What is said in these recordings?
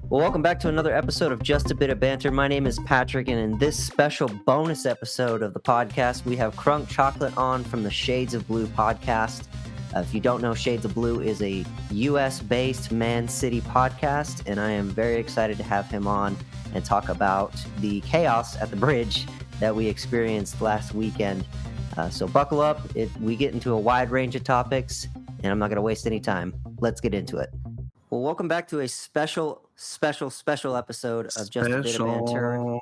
Well, welcome back to another episode of Just a Bit of Banter. My name is Patrick, and in this special bonus episode of the podcast, we have Crunk Chocolate on from the Shades of Blue podcast. If you don't know, Shades of Blue is a U.S.-based Man City podcast, and I am very excited to have him on and talk about the chaos at the bridge that we experienced last weekend. So buckle up. We get into a wide range of topics, and I'm not going to waste any time. Let's get into it. Well, welcome back to a special episode of Just a Bit of Banter.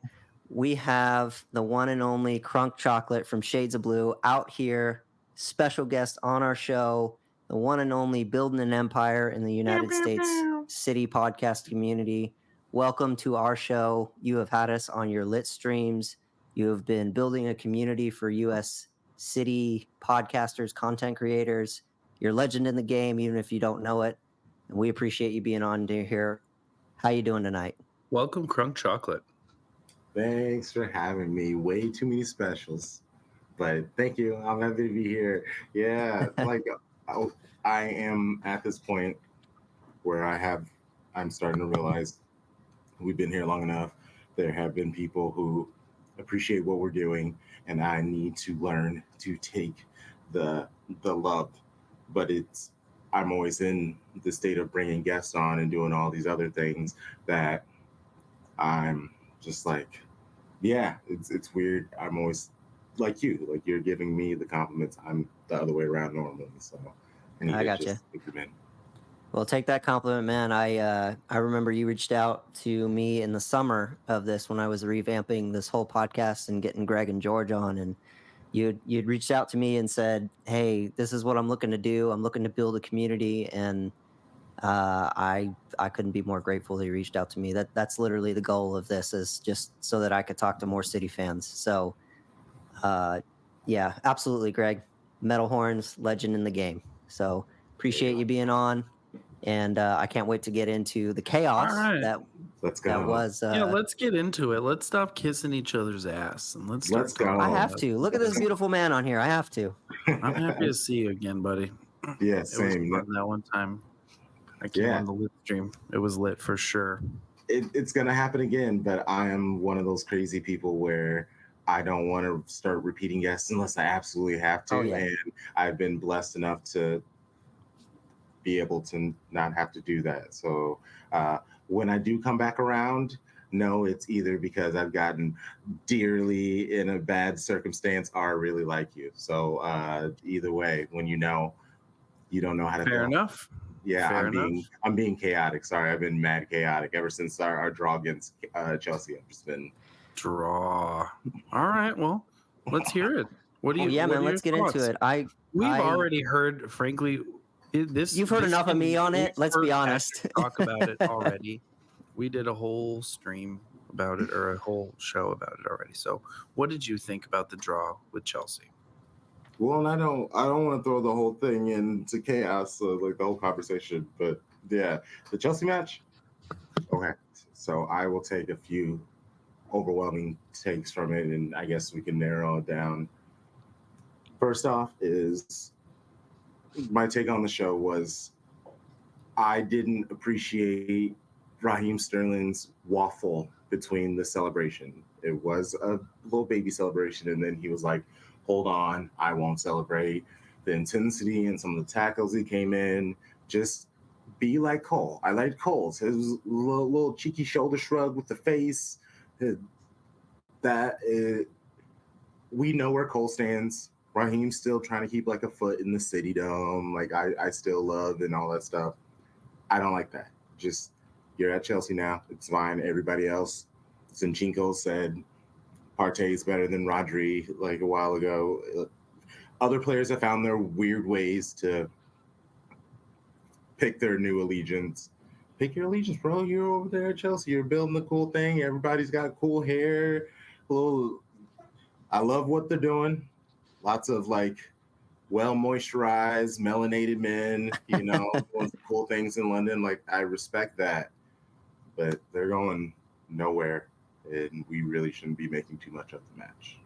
We have the one and only Crunk Chocolate from Shades of Blue out here, special guest on our show, the one and only building an empire in the United States City podcast community. Welcome to our show. You have had us on your lit streams. You have been building a community for U.S. City podcasters, content creators. You're a legend in the game, even if you don't know it. And we appreciate you being on here. How you doing tonight? Welcome, Crunk Chocolate. Thanks for having me. Way too many specials, but thank you. I'm happy to be here. Yeah, I am at this point where I'm starting to realize we've been here long enough. There have been people who appreciate what we're doing, and I need to learn to take the love. But I'm always in the state of bringing guests on and doing all these other things that I'm just like, yeah, it's weird. I'm always like you, like you're giving me the compliments. I'm the other way around normally, so I got you. In. Well, take that compliment, man. I remember you reached out to me in the summer of this when I was revamping this whole podcast and getting Greg and George on, and you'd reached out to me and said, "Hey, this is what I'm looking to do. I'm looking to build a community," and I couldn't be more grateful that you reached out to me. That's literally the goal of this, is just so that I could talk to more City fans. So, yeah, absolutely, Greg. Metal Horns, legend in the game. So appreciate you being on, and I can't wait to get into the chaos Let's go. That was. Yeah, let's get into it. Let's stop kissing each other's ass and let's go. I have to look at this beautiful man on here. I have to. I'm happy to see you again, buddy. Yeah, same. It was fun that one time. I came on the lit stream. It was lit for sure. It's gonna happen again, but I am one of those crazy people where I don't want to start repeating guests unless I absolutely have to. And I've been blessed enough to be able to not have to do that. So when I do come back around, no, it's either because I've gotten dearly in a bad circumstance or I really like you. So either way, when you don't know how to. Fair enough. Yeah, I'm being chaotic. Sorry, I've been mad chaotic ever since our draw against Chelsea. I've just been draw. All right, well, let's hear it. What do you? Yeah, man, let's get into it. We've already heard, frankly, this. You've heard enough of me on it. Let's be honest. Talk about it already. We did a whole stream about it, or a whole show about it already. So, what did you think about the draw with Chelsea? Well, and I don't want to throw the whole thing into chaos, like the whole conversation. But yeah, the Chelsea match. Okay, so I will take a few overwhelming takes from it, and I guess we can narrow it down. First off, is my take on the show was I didn't appreciate Raheem Sterling's waffle between the celebration. It was a little baby celebration, and then he was like, hold on, I won't celebrate. The intensity and some of the tackles he came in, just be like Cole. I liked Cole's. His little cheeky shoulder shrug with the face. We know where Cole stands. Raheem's still trying to keep like a foot in the City Dome. Like I still love and all that stuff. I don't like that. Just, you're at Chelsea now. It's fine. Everybody else, Zinchenko said, Partey's better than Rodri like a while ago. Other players have found their weird ways to pick their new allegiance. Pick your allegiance, bro. You're over there at Chelsea. You're building the cool thing. Everybody's got cool hair. I love what they're doing. Lots of like well moisturized, melanated men, doing cool things in London. Like, I respect that. But they're going nowhere. And we really shouldn't be making too much of the match.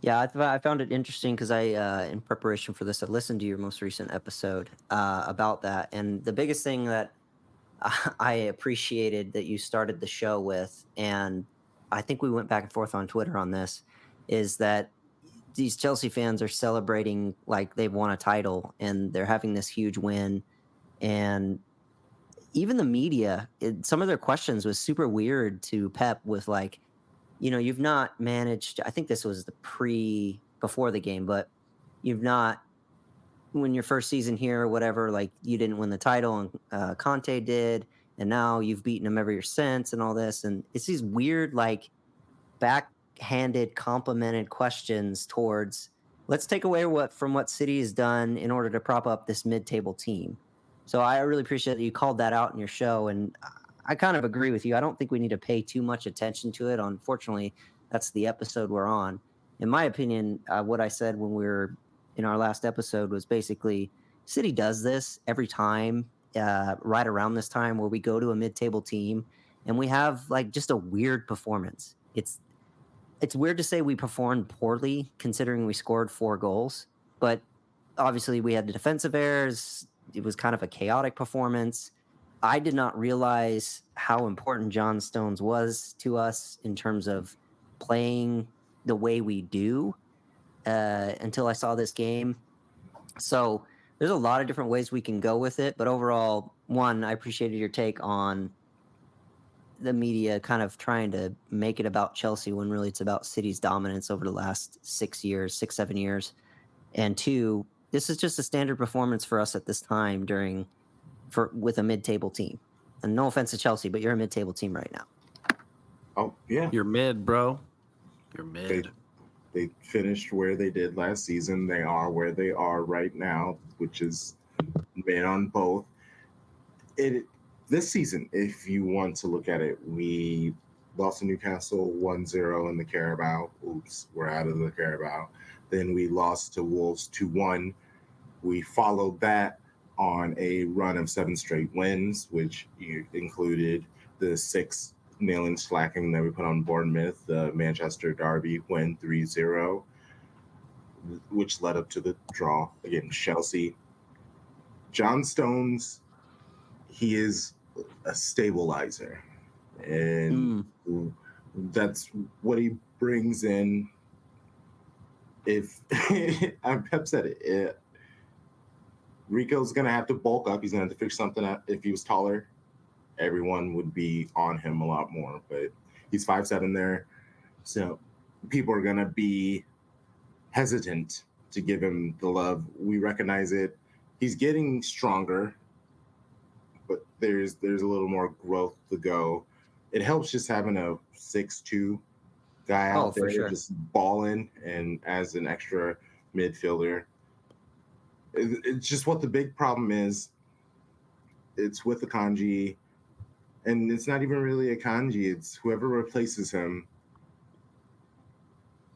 Yeah, I found it interesting because in preparation for this, I listened to your most recent episode about that. And the biggest thing that I appreciated that you started the show with, and I think we went back and forth on Twitter on this, is that these Chelsea fans are celebrating like they've won a title and they're having this huge win. And even the media, some of their questions was super weird to Pep with like, you've not managed. I think this was before the game, but you've not when your first season here or whatever, like you didn't win the title and Conte did, and now you've beaten him every year since, and all this, and it's these weird like backhanded complimented questions towards let's take away what City has done in order to prop up this mid-table team. So I really appreciate that you called that out in your show, and I kind of agree with you. I don't think we need to pay too much attention to it. Unfortunately, that's the episode we're on. In my opinion, what I said when we were in our last episode was basically City does this every time, right around this time where we go to a mid-table team and we have like just a weird performance. It's weird to say we performed poorly considering we scored 4 goals, but obviously we had the defensive errors. It was kind of a chaotic performance. I did not realize how important John Stones was to us in terms of playing the way we do until I saw this game. So there's a lot of different ways we can go with it, but overall, one, I appreciated your take on the media kind of trying to make it about Chelsea when really it's about City's dominance over the last 7 years. And two, this is just a standard performance for us at this time with a mid-table team. And no offense to Chelsea, but you're a mid-table team right now. Oh yeah, You're mid, bro. You're mid. They finished where they did last season. They are where they are right now, which is mid on both. This season, if you want to look at it, we lost to Newcastle 1-0 in the Carabao. Oops, we're out of the Carabao. Then we lost to Wolves 2-1. We followed that on a run of 7 straight wins, which included the 6 nailing slacking that we put on Bournemouth, the Manchester Derby win 3-0, which led up to the draw against Chelsea. John Stones, he is a stabilizer, and that's what he brings in. If Pep said it, Rico's gonna have to bulk up. He's gonna have to fix something up. If he was taller, everyone would be on him a lot more. But he's 5'7" there, so people are gonna be hesitant to give him the love. We recognize it. He's getting stronger, but there's a little more growth to go. It helps just having a 6'2" guy out there just balling, and as an extra midfielder. It's just what the big problem is. It's with Akanji, and it's not even really Akanji. It's whoever replaces him.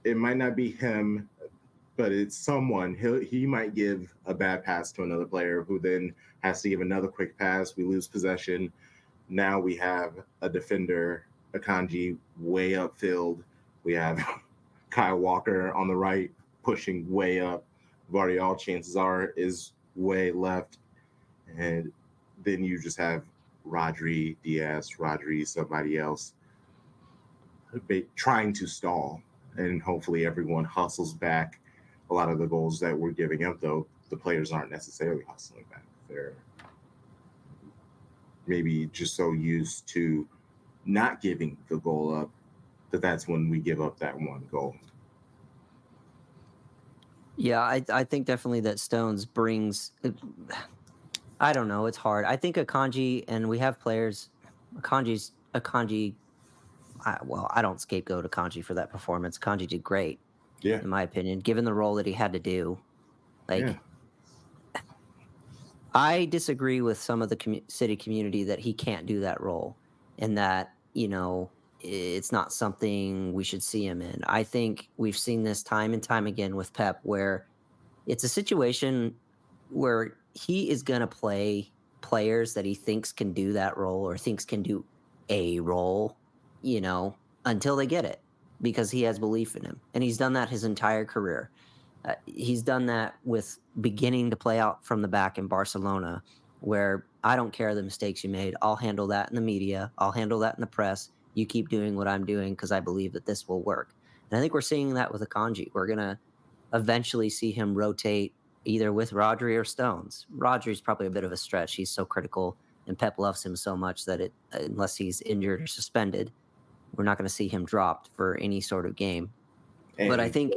It might not be him, but it's someone. He might give a bad pass to another player who then has to give another quick pass. We lose possession. Now we have a defender, Akanji, way upfield. We have Kyle Walker on the right, pushing way up. Vardial, chances are, is way left. And then you just have Rodri, Diaz, somebody else trying to stall. And hopefully everyone hustles back. A lot of the goals that we're giving up, though, the players aren't necessarily hustling back. They're maybe just so used to not giving the goal up that's when we give up that one goal. Yeah, I think definitely that Stones brings. I don't know. It's hard. I think Akanji, and we have players. Akanji. I don't scapegoat Akanji for that performance. Akanji did great, in my opinion, given the role that he had to do. I disagree with some of the City community that he can't do that role, and that it's not something we should see him in. I think we've seen this time and time again with Pep, where it's a situation where he is going to play players that he thinks can do that role or thinks can do a role, until they get it, because he has belief in him. And he's done that his entire career. He's done that with beginning to play out from the back in Barcelona, where I don't care the mistakes you made. I'll handle that in the media. I'll handle that in the press. You keep doing what I'm doing because I believe that this will work. And I think we're seeing that with Akanji. We're going to eventually see him rotate either with Rodri or Stones. Rodri's probably a bit of a stretch. He's so critical, and Pep loves him so much that unless he's injured or suspended, we're not going to see him dropped for any sort of game. But I think,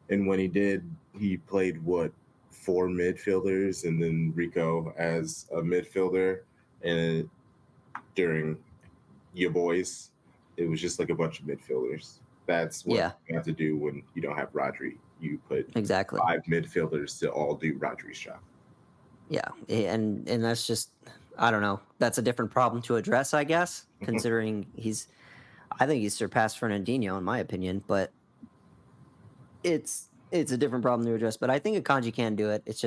and when he did, he played what, 4 midfielders, and then Rico as a midfielder, and during your boys, it was just like a bunch of midfielders. That's what yeah, you have to do when you don't have Rodri. You put exactly. 5 midfielders to all do Rodri's job. Yeah, and that's just, I don't know. That's a different problem to address, I guess, considering I think he's surpassed Fernandinho in my opinion, but it's a different problem to address. But I think Akanji can do it. It's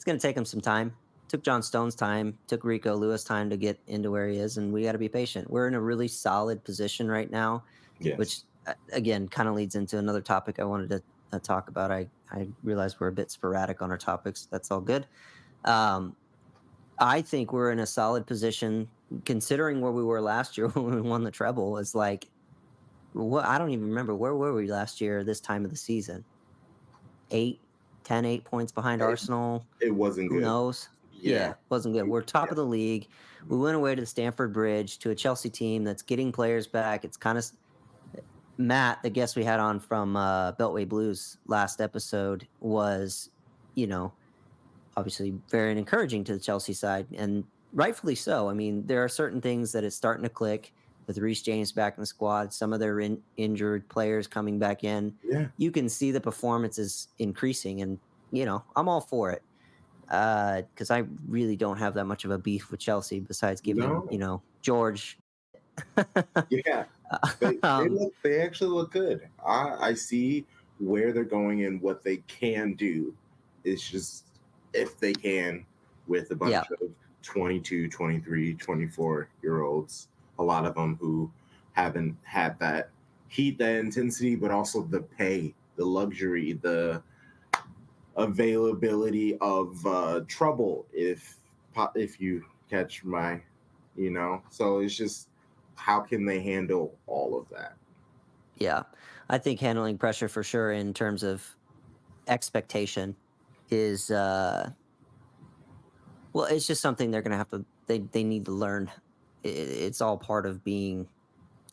going to take him some time. Took John Stone's time, took Rico Lewis time to get into where he is, and we got to be patient. We're in a really solid position right now, Yes. which again kind of leads into another topic I wanted to talk about. I realize we're a bit sporadic on our topics. That's all good. I think we're in a solid position considering where we were last year when we won the treble. Is like, what, I don't even remember, where were we last year this time of the season? 8 points behind Arsenal. It wasn't Who good. knows? Yeah, wasn't good. We're top of the league. We went away to the Stamford Bridge to a Chelsea team that's getting players back. It's kind of Matt, the guest we had on from Beltway Blues last episode, was, you know, obviously very encouraging to the Chelsea side, and rightfully so. I mean, there are certain things that it's starting to click with Reece James back in the squad, some of their injured players coming back in. Yeah. You can see the performance is increasing, and I'm all for it because I really don't have that much of a beef with Chelsea besides giving George. Yeah. They actually look good. I see where they're going and what they can do. It's just if they can with a bunch of 22, 23, 24-year-olds, a lot of them who haven't had that heat, that intensity, but also the pay, the luxury, the availability of trouble if you catch my, so it's just how can they handle all of that? Yeah, I think handling pressure for sure in terms of expectation is well, it's just something they're gonna have to they need to learn. It's all part of being,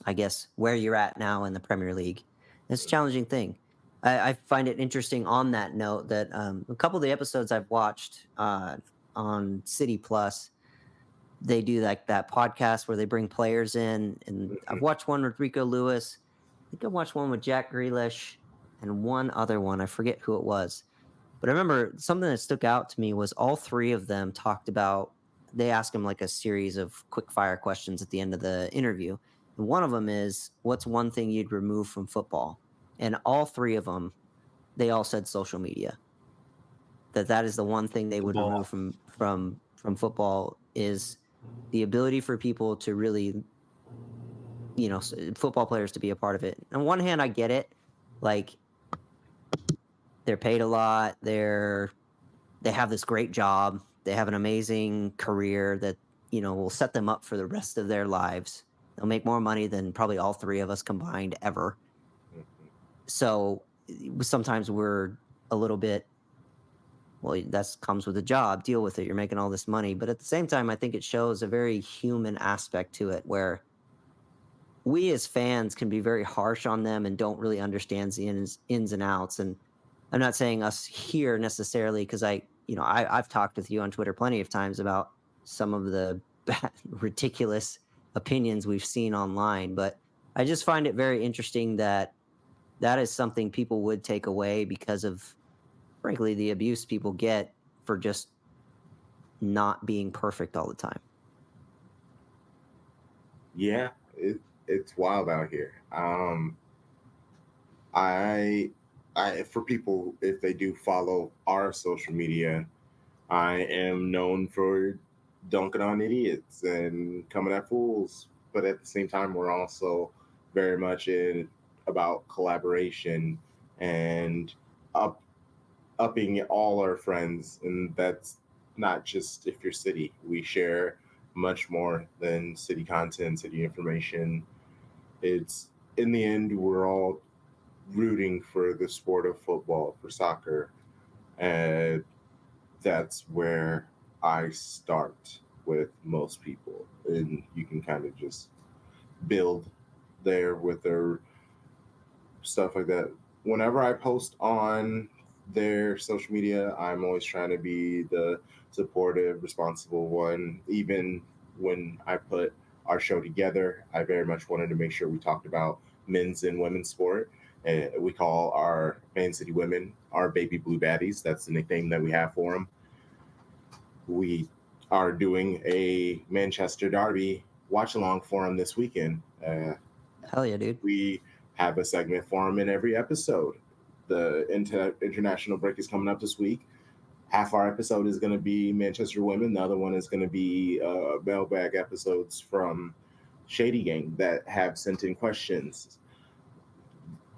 I guess, where you're at now in the Premier League. It's a challenging thing. I find it interesting on that note that a couple of the episodes I've watched on City Plus, they do like that podcast where they bring players in, and I've watched one with Rico Lewis. I think I watched one with Jack Grealish and one other one. I forget who it was. But I remember something that stuck out to me was all three of them talked about, they asked him like a series of quick fire questions at the end of the interview. And one of them is, what's one thing you'd remove from football? And all three of them, they all said social media. That is the one thing they would remove from football, is the ability for people to really, football players to be a part of it. On one hand, I get it. Like, they're paid a lot. They have this great job. They have an amazing career that, will set them up for the rest of their lives. They'll make more money than probably all three of us combined ever. So sometimes we're a little bit, well, that comes with the job. Deal with it. You're making all this money. But at the same time, I think it shows a very human aspect to it where we as fans can be very harsh on them and don't really understand the ins and outs. And I'm not saying us here necessarily, because I've talked with you on Twitter plenty of times about some of the ridiculous opinions we've seen online, but I just find it very interesting that is something people would take away because of, frankly, the abuse people get for just not being perfect all the time. Yeah, it's wild out here. I for people, if they do follow our social media, I am known for dunking on idiots and coming at fools, but at the same time, we're also very much in about collaboration and upping all our friends, and that's not just if you're city. We share much more than city content, city information. It's in the end, we're all rooting for the sport of football, for soccer. And that's where I start with most people. And you can kind of just build there with their stuff like that. Whenever I post on their social media, I'm always trying to be the supportive, responsible one. Even when I put our show together, I very much wanted to make sure we talked about men's and women's sport. We call our Man City women our baby blue baddies. That's the nickname that we have for them. We are doing a Manchester Derby watch along for them this weekend. Hell yeah, dude. We have a segment for them in every episode. The international break is coming up this week. Half our episode is going to be Manchester women. The other one is going to be mailbag episodes from Shady Gang that have sent in questions.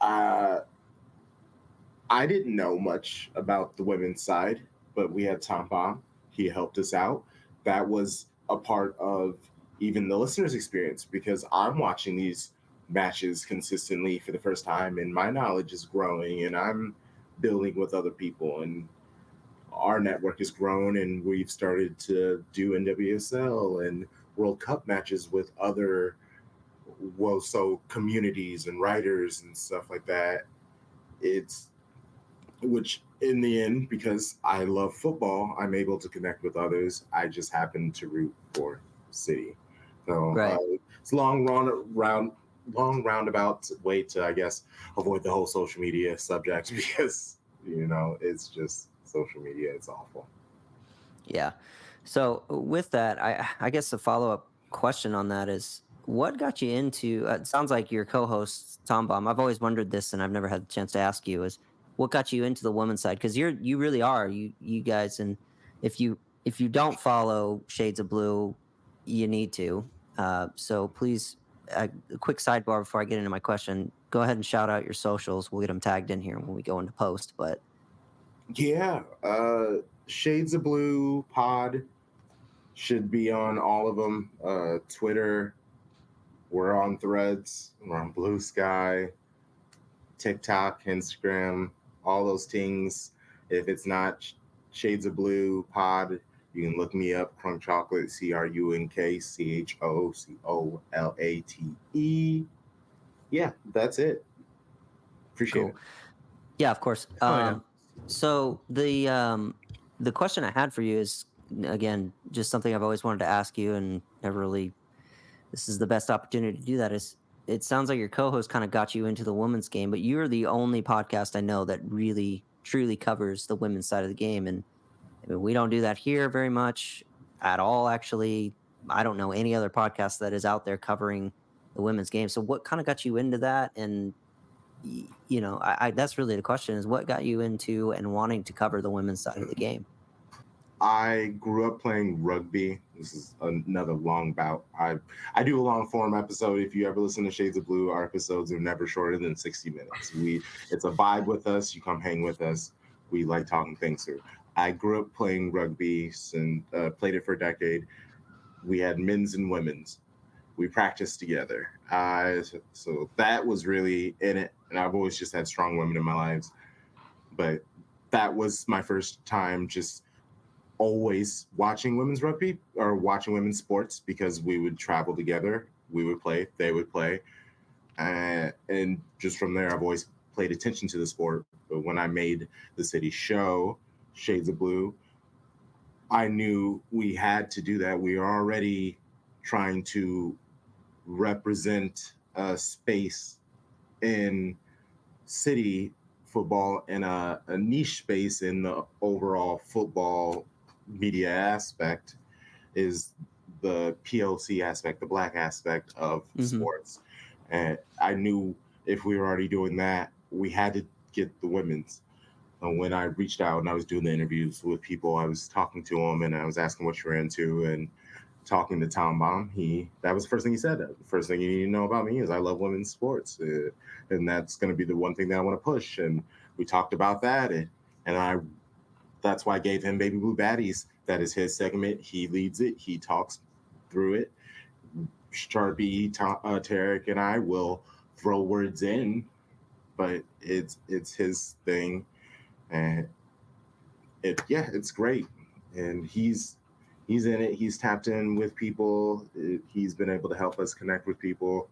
Uh, I didn't know much about the women's side, but we had Tom Bomb. He helped us out. That was a part of even the listener's experience because I'm watching these matches consistently for the first time and my knowledge is growing and I'm building with other people and our network has grown and we've started to do NWSL and World Cup matches with other so communities and writers and stuff like that. It's which in the end, because I love football, I'm able to connect with others. I just happen to root for City. So Right. it's long roundabout way to, I guess, avoid the whole social media subject because, it's just social media. It's awful. Yeah. So with that, I guess the follow-up question on that is what got you into it sounds like your co-host Tom Baum. I've always wondered this and I've never had the chance to ask you is what got you into the women's side because you really are you guys and if you don't follow Shades of Blue, you need to. So please a quick sidebar before I get into my question. Go ahead and shout out your socials. We'll get them tagged in here when we go into post, but Yeah. Shades of Blue pod should be on all of them. Twitter, we're on Threads, we're on Blue Sky, TikTok, Instagram, all those things. If it's not Shades of Blue pod, you can look me up, Crunk Chocolate, CRUNKCHOCOLATE. Yeah, that's it. Appreciate cool. it. Yeah, of course. Oh yeah. So the question I had for you is again just something I've always wanted to ask you, and never really. This is the best opportunity to do that. Is it sounds like your co-host kind of got you into the women's game, but you're the only podcast I know that really truly covers the women's side of the game, and I mean, we don't do that here very much at all. Actually, I don't know any other podcast that is out there covering the women's game. So, what kind of got you into that, and I that's really the question is what got you into and wanting to cover the women's side of the game. I grew up playing rugby. This is another long bout. I do a long form episode. If you ever listen to Shades of Blue, our episodes are never shorter than 60 minutes. It's a vibe with us. You come hang with us. We like talking things through. I grew up playing rugby and played it for a decade. We had men's and women's. We practiced together. So that was really in it. And I've always just had strong women in my lives. But that was my first time just always watching women's rugby or watching women's sports because we would travel together. We would play, they would play. And just from there, I've always paid attention to the sport. But when I made the city show, Shades of Blue, I knew we had to do that. We were already trying to represent a space in city football in a niche space in the overall football media aspect is the POC aspect, the black aspect of sports. And I knew if we were already doing that, we had to get the women's. And when I reached out and I was doing the interviews with people, I was talking to them and I was asking what you're into and talking to Tom Baum. That was the first thing he said. The first thing you need to know about me is I love women's sports. And that's going to be the one thing that I want to push. And we talked about that. And that's why I gave him Baby Blue Baddies. that is his segment. He leads it. He talks through it. Sharpie, Tarek, and I will throw words in, but it's his thing, and it's great. And he's in it. He's tapped in with people. He's been able to help us connect with people.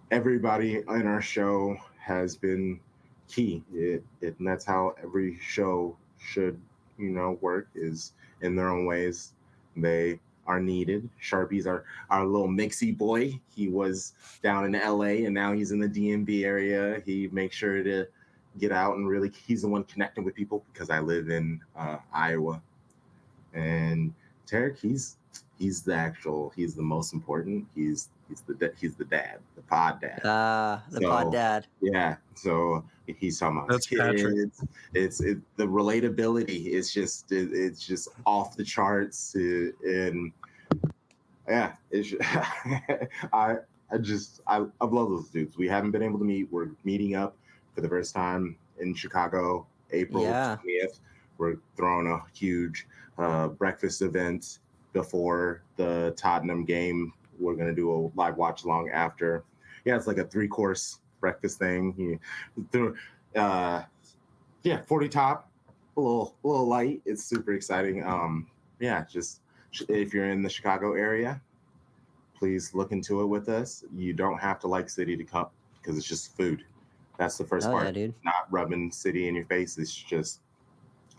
Everybody in our show has been key. And that's how every show should, work, is in their own ways. They are needed. Sharpie's our little mixy boy. He was down in LA and now he's in the DMV area. He makes sure to get out and really, he's the one connecting with people because I live in Iowa. And Tarek, he's the most important. He's the dad, the pod dad. The pod dad. Yeah. So he's talking about That's his kids. The relatability is just it's just off the charts. And yeah, I love those dudes. We haven't been able to meet. We're meeting up for the first time in Chicago, April 20th. We're throwing a huge breakfast event before the Tottenham game. We're going to do a live watch along after. Yeah, it's like a 3-course breakfast thing. 40 top, a little light. It's super exciting. Just if you're in the Chicago area, please look into it with us. You don't have to like City to come because it's just food. That's the first part. Yeah, dude. Not rubbing City in your face. It's just,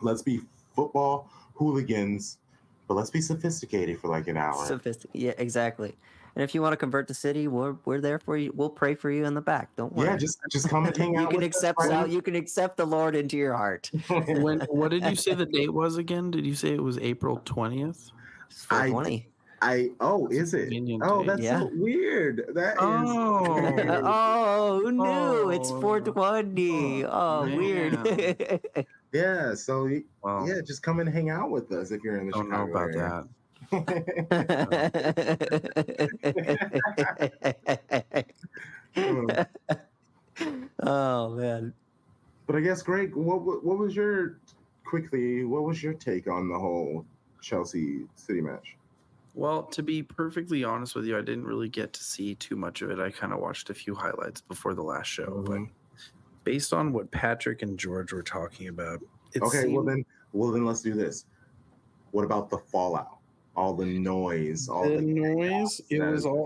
let's be football hooligans, but let's be sophisticated for like an hour. Yeah, exactly. And if you want to convert to City, we're there for you. We'll pray for you in the back. Don't worry. Yeah, just come and hang out. You can accept the Lord into your heart. What did you say the date was again? Did you say it was April 20th? 420. Is it? Convenient Oh, date. that's so weird. That is. Oh, who knew? It's 420. Oh, man. weird. Yeah, so Well, just come and hang out with us if you're in the don't know Chicago about area. Oh man. But I guess, Greg, what was your take on the whole Chelsea City match? Well, to be perfectly honest with you, I didn't really get to see too much of it. I kind of watched a few highlights before the last show, but based on what Patrick and George were talking about, well then let's do this. What about the fallout? All the noise, all the noise.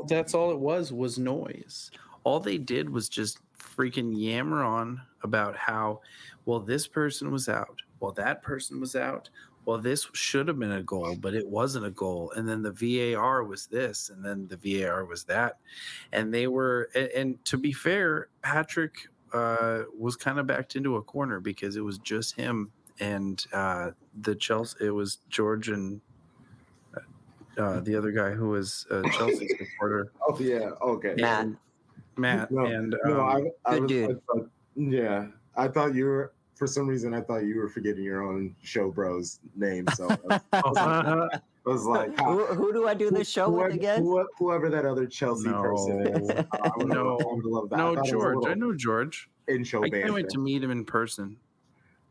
That's all it was noise. All they did was just freaking yammer on about how, well, this person was out. Well, that person was out. Well, this should have been a goal, but it wasn't a goal. And then the VAR was this, and then the VAR was that. And they were, and to be fair, Patrick was kind of backed into a corner because it was just him and the Chelsea. It was George and the other guy who was a Chelsea supporter. Oh yeah, okay. Matt. I thought you were. For some reason, I thought you were forgetting your own show bro's name. So I was like, who do I do this show with again? Whoever that other Chelsea person is. George. I know George. In show I can't wait to meet him in person.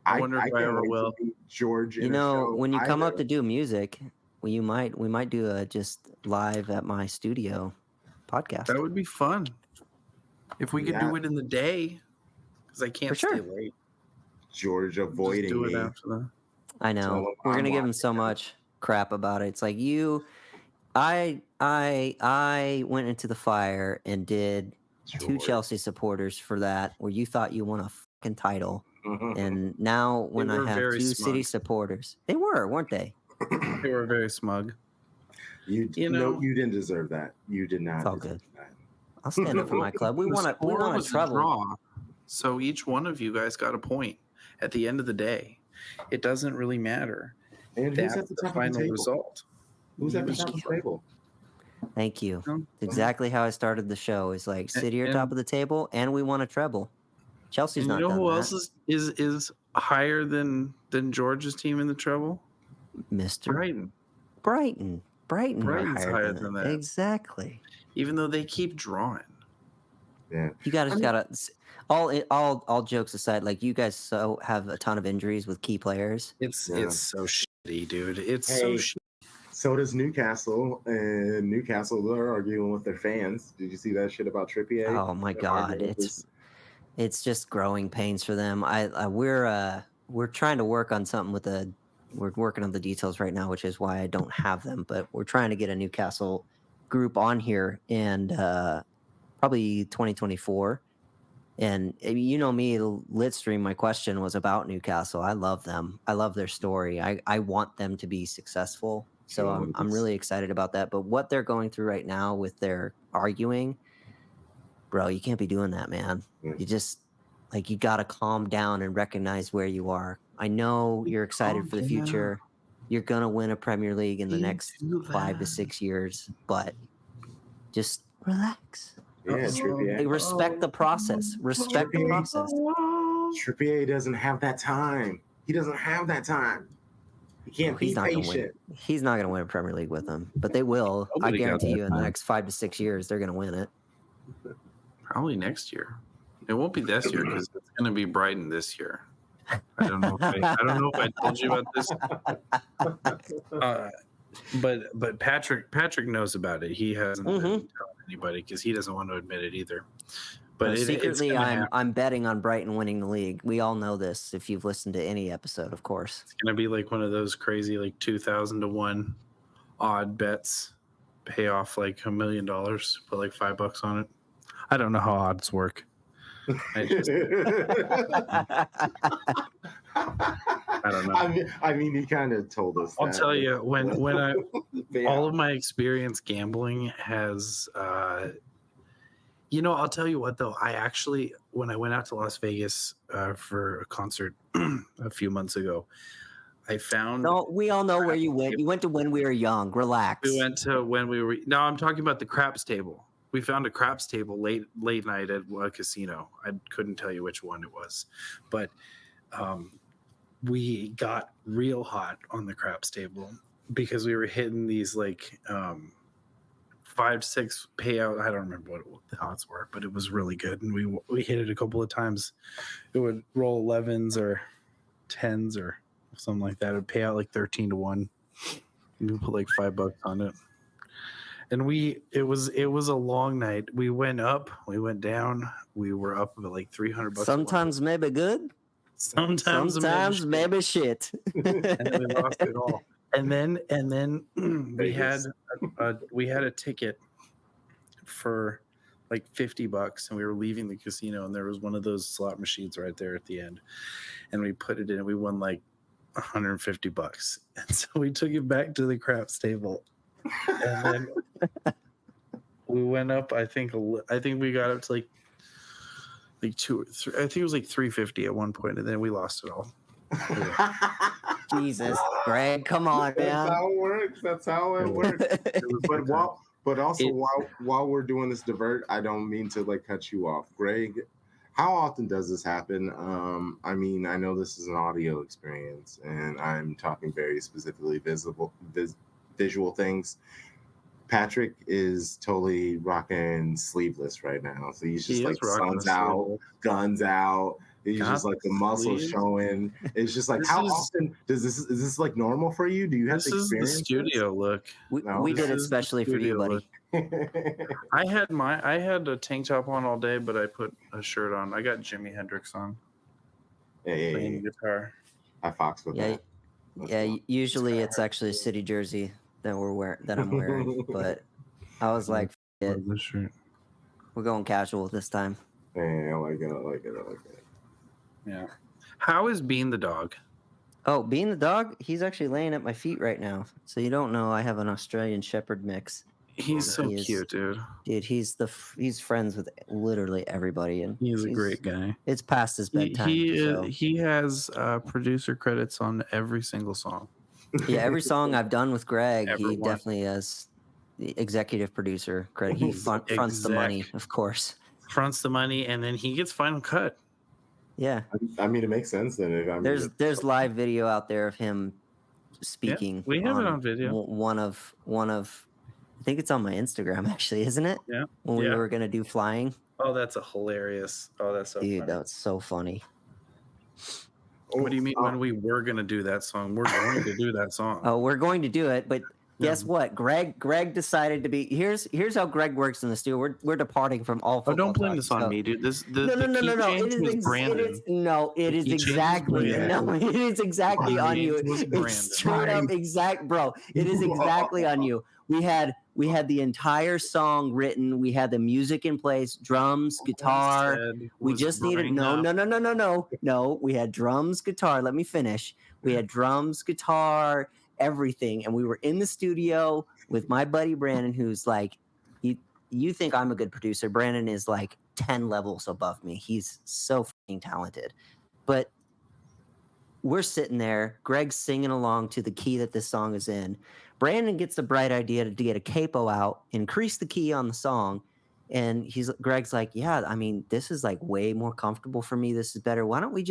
I wonder if I ever will. George, when you come up to do music, we might do a just live at my studio podcast. That would be fun. If we could do it in the day, because I can't stay late. George avoiding me. I know. So we're gonna give him so much crap about it. It's like I went into the fire and did two Chelsea supporters for that, where you thought you won a fucking title, and now when I have two City supporters, they weren't they? They were very smug. You didn't deserve that. You did not. It's all good. I'll stand up for my club. We want a treble. So each one of you guys got a point. At the end of the day, it doesn't really matter. And who's at the top final of the table? Result. Who's at the top of the table? Thank you. Exactly how I started the show. Is like City are top of the table, and we want a treble. Chelsea's not. You know done who that. else is higher than George's team in the treble? Mr. Brighton. Brighton's higher than that. Exactly. Even though they keep drawing. Yeah. You gotta all jokes aside, like you guys have a ton of injuries with key players. It's so dude. It's Hey, so shitty. so does Newcastle, and Newcastle they're arguing with their fans. Did you see that shit about Trippier? Oh my They're God, arguing with this- it's just growing pains for them. We're trying to work on something with we're working on the details right now, which is why I don't have them. But we're trying to get a Newcastle group on here, and probably 2024. And you know me, Litstream. My question was about Newcastle. I love them. I love their story. I want them to be successful. So I'm really excited about that. But what they're going through right now with their arguing, bro, you can't be doing that, man. Mm. You just you got to calm down and recognize where you are. I know you're excited for the future. You're going to win a Premier League in the next 5 to 6 years, but just relax. Yeah, Trippier. Hey, respect the process. Respect the process. Trippier doesn't have that time. He doesn't have that time. He can't be patient. He's not going to win a Premier League with them, but they will. Nobody I got guarantee that you in the time. next 5 to 6 years, they're going to win it. Probably next year. It won't be this year because it's going to be Brighton this year. I don't know. I don't know if I told you about this. But Patrick knows about it. He hasn't been telling anybody because he doesn't want to admit it either. But secretly, I'm betting on Brighton winning the league. We all know this if you've listened to any episode, of course. It's gonna be like one of those crazy 2,000 to 1 odd bets. Pay off $1 million, put $5 on it. I don't know how odds work. I don't know. I mean, he kind of told us. I'll tell you when all of my experience gambling has. I'll tell you what though. I actually, when I went out to Las Vegas for a concert a few months ago, I found. No, we all know where you went. You went to when we were young. Relax. We went to when we were. No, I'm talking about the craps table. We found a craps table late night at a casino. I couldn't tell you which one it was, but we got real hot on the craps table because we were hitting these 5 to 6 payout. I don't remember what the odds were, but it was really good, and we hit it a couple of times. It would roll 11s or 10s or something like that. It would pay out 13 to 1. We put $5 on it. And it was a long night. We went up, we went down, we were up about $300. Sometimes maybe good. Sometimes maybe shit. And then we lost it all. And then we had a ticket for $50, and we were leaving the casino, and there was one of those slot machines right there at the end, and we put it in, and we won $150, and so we took it back to the craps table. And then we went up. I think we got up to 2 or 3. I think it was $350 at one point, and then we lost it all. Jesus, Greg, come on, man. That's how it works. That's how it works. But while we're doing this divert, I don't mean to cut you off, Greg. How often does this happen? I mean, I know this is an audio experience, and I'm talking very specifically visual things. Patrick is totally rocking sleeveless right now, so he's just suns out, guns out. He's just the muscles showing. It's just how often is this normal for you? Do you have to experience the studio look? We did it especially for you, buddy. I had a tank top on all day, but I put a shirt on. I got Jimi Hendrix on. Playing guitar. I fox with that. Yeah, usually it's actually a city jersey that I'm wearing, but I was like, we're going casual this time. Hey, I like it. Yeah. How is Bean the dog? Oh, Bean the dog? He's actually laying at my feet right now. So you don't know I have an Australian Shepherd mix. He's so cute, dude. Dude, he's friends with literally everybody, and he's a great guy. It's past his bedtime. He has producer credits on every single song. Yeah, every song I've done with Greg, he definitely has the executive producer credit. He fronts the money, of course. Fronts the money, and then he gets final cut. Yeah, I mean, it makes sense then. There's live video out there of him speaking. Yeah, we have it on video. One of, I think it's on my Instagram actually, isn't it? Yeah. When we were gonna do flying. Oh, that's hilarious. Oh, that's so dude, funny. that's so funny. What do you mean when we were going to do that song? We're going to do that song. Oh, we're going to do it, but guess Yeah. what? Greg decided to be. Here's how Greg works in the studio. We're departing from all Oh, football. don't blame talk, this on so- me, dude. No. Key It change was is. Brandon. It is key change was exactly. Brandon. No, it is exactly on you. Change was Brandon. It's straight up exact, bro. It is exactly on you. We had the entire song written. We had the music in place, drums, guitar. We just needed no. We had drums, guitar. Let me finish. We had drums, guitar, everything, and we were in the studio with my buddy Brandon, who's like, you think I'm a good producer. Brandon is like 10 levels above me. He's so fucking talented. But we're sitting there, Greg's singing along to the key that this song is in. Brandon gets the bright idea to get a capo out, increase the key on the song. And Greg's like, yeah, I mean, this is like way more comfortable for me. This is better. Why don't we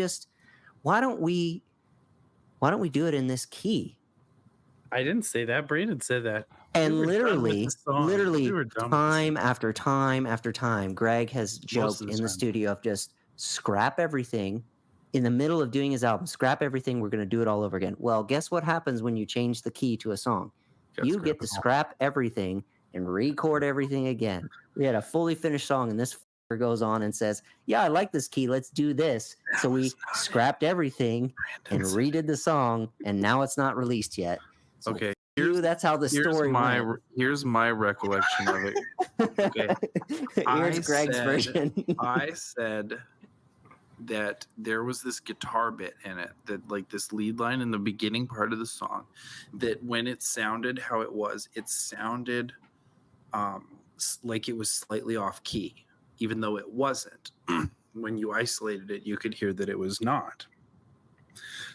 do it in this key? I didn't say that. Brandon said that. And We were done with literally, the song. We were done with the time song. after time after time, Greg has joked of the in the time. studio of just scrap everything in the middle of doing his album. Scrap everything. We're going to do it all over again. Well, guess what happens when you change the key to a song? You get to scrap everything and record everything again. We had a fully finished song, and this goes on and says, yeah, I like this key. Let's do this. So we scrapped everything and redid the song, and now it's not released yet. So Okay. that's how the story went. Here's my recollection of it. Okay. Here's Greg's version. I said that there was this guitar bit in it, that like this lead line in the beginning part of the song, that when it sounded how it sounded like it was slightly off key, even though it wasn't. When you isolated it, you could hear that it was not.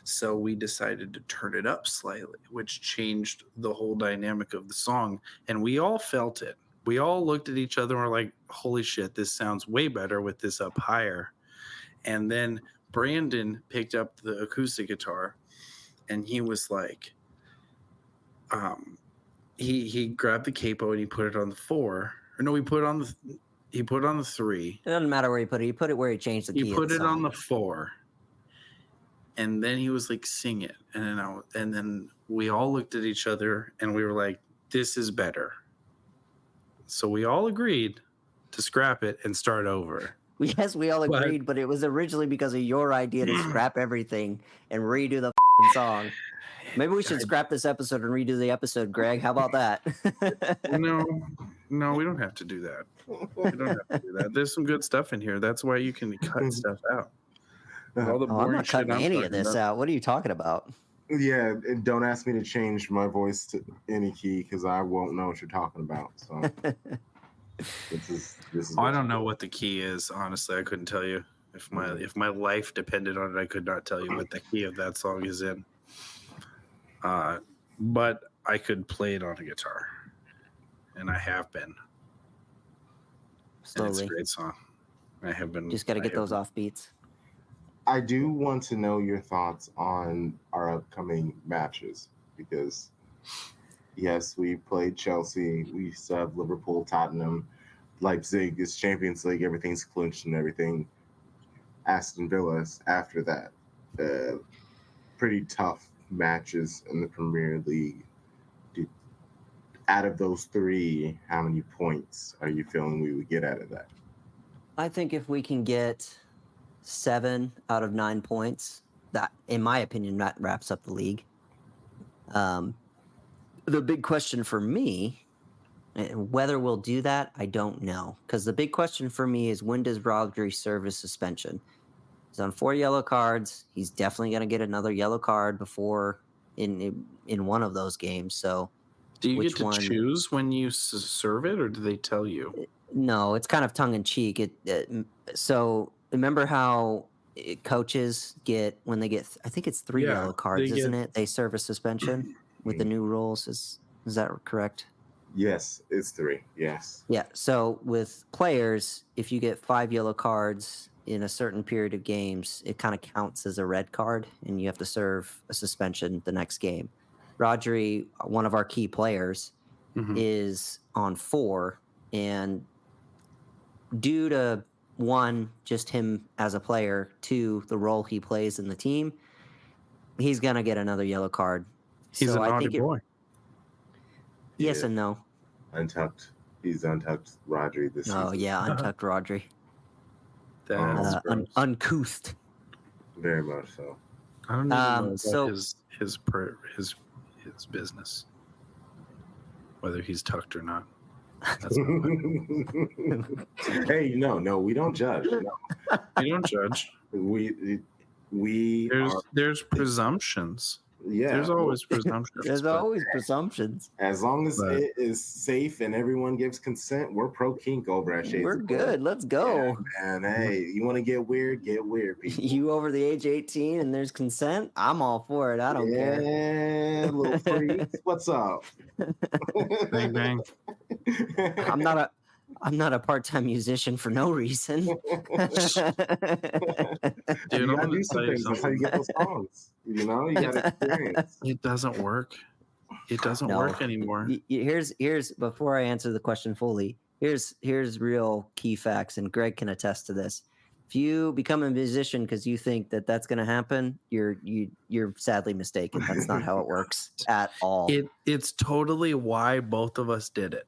So we decided to turn it up slightly, which changed the whole dynamic of the song. And we all felt it. We all looked at each other and were like, holy shit, this sounds way better with this up higher. And then Brandon picked up the acoustic guitar and he was like, he grabbed the capo and he put it on the 4. Or no, he put it on the 3. It doesn't matter where you put it. You put it where he changed the key. He put it on the 4. And then he was like, sing it. And then we all looked at each other and we were like, this is better. So we all agreed to scrap it and start over. Yes, we all agreed, but it was originally because of your idea to scrap everything and redo the song. Maybe we should scrap this episode and redo the episode, Greg. How about that? No, we don't have to do that. We don't have to do that. There's some good stuff in here. That's why you can cut stuff out. All the I'm not cutting any of this out. What are you talking about? Yeah, and don't ask me to change my voice to any key because I won't know what you're talking about. So this is I don't know what the key is. Honestly, I couldn't tell you. If my life depended on it, I could not tell you what the key of that song is in. But I could play it on a guitar, and I have been. Slowly. And it's a great song. I have been. Just got to get those off beats. I do want to know your thoughts on our upcoming matches because, yes, we played Chelsea. We still have Liverpool, Tottenham, Leipzig is Champions League. Everything's clinched and everything. Aston Villa's after that. Pretty tough matches in the Premier League. Out of those 3, how many points are you feeling we would get out of that? I think if we can get 7 out of 9 points, that, in my opinion, that wraps up the league. The big question for me, and whether we'll do that, I don't know. Because the big question for me is, when does Rodri serve his suspension? He's on 4 yellow cards. He's definitely going to get another yellow card before in one of those games. So, do you get to choose when you serve it, or do they tell you? No, it's kind of tongue in cheek. So remember how coaches get when they get, I think it's 3 yellow cards, isn't it? They serve a suspension with the new rules. Is that correct? Yes, it's 3. Yes. Yeah. So with players, if you get 5 yellow cards in a certain period of games, it kind of counts as a red card, and you have to serve a suspension the next game. Rodri, one of our key players, is on 4, and due to 1, just him as a player, 2, the role he plays in the team, he's gonna get another yellow card. He's So a I naughty think boy. yes Yeah. and no. Untucked. He's untucked Rodri this Oh season. yeah, untucked Rodri. That's gross. Uncouthed. Very much so. I don't even know about so- his business, whether he's tucked or not. That's not my- Hey, no, we don't judge. No. We don't judge. We are, There's presumptions. yeah. There's always presumptions. There's but always presumptions. As long as But- it is safe and everyone gives consent, we're pro kink over at Shades We're of Blue. good. Let's go. Yeah, man, hey, you want to get weird, people. You over the age 18 and there's consent? I'm all for it. I don't care. Yeah, little freaks. What's up? Bang bang. I'm not a part-time musician for no reason. Dude, You I'm gotta gonna do some tell you things. That's how you something. get those songs. You know, you gotta experience. It doesn't work. It doesn't No. work anymore. Here's before I answer the question fully. Here's real key facts, and Greg can attest to this. If you become a musician because you think that that's going to happen, you're sadly mistaken. That's not how it works at all. It's totally why both of us did it.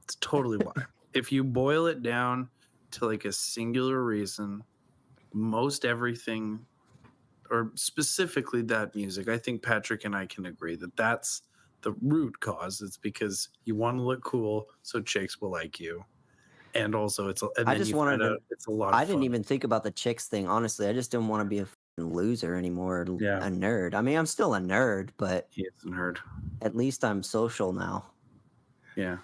It's totally why. If you boil it down to like a singular reason, most everything, or specifically that music, I think Patrick and I can agree that that's the root cause. It's because you want to look cool, so chicks will like you, and also it's. And I then just you wanted find to- out it's a lot. I Of didn't fun. even think about the chicks thing. Honestly, I just didn't want to be a fucking loser anymore. Yeah. A nerd. I mean, I'm still a nerd, but He is a nerd. at least I'm social now. Yeah.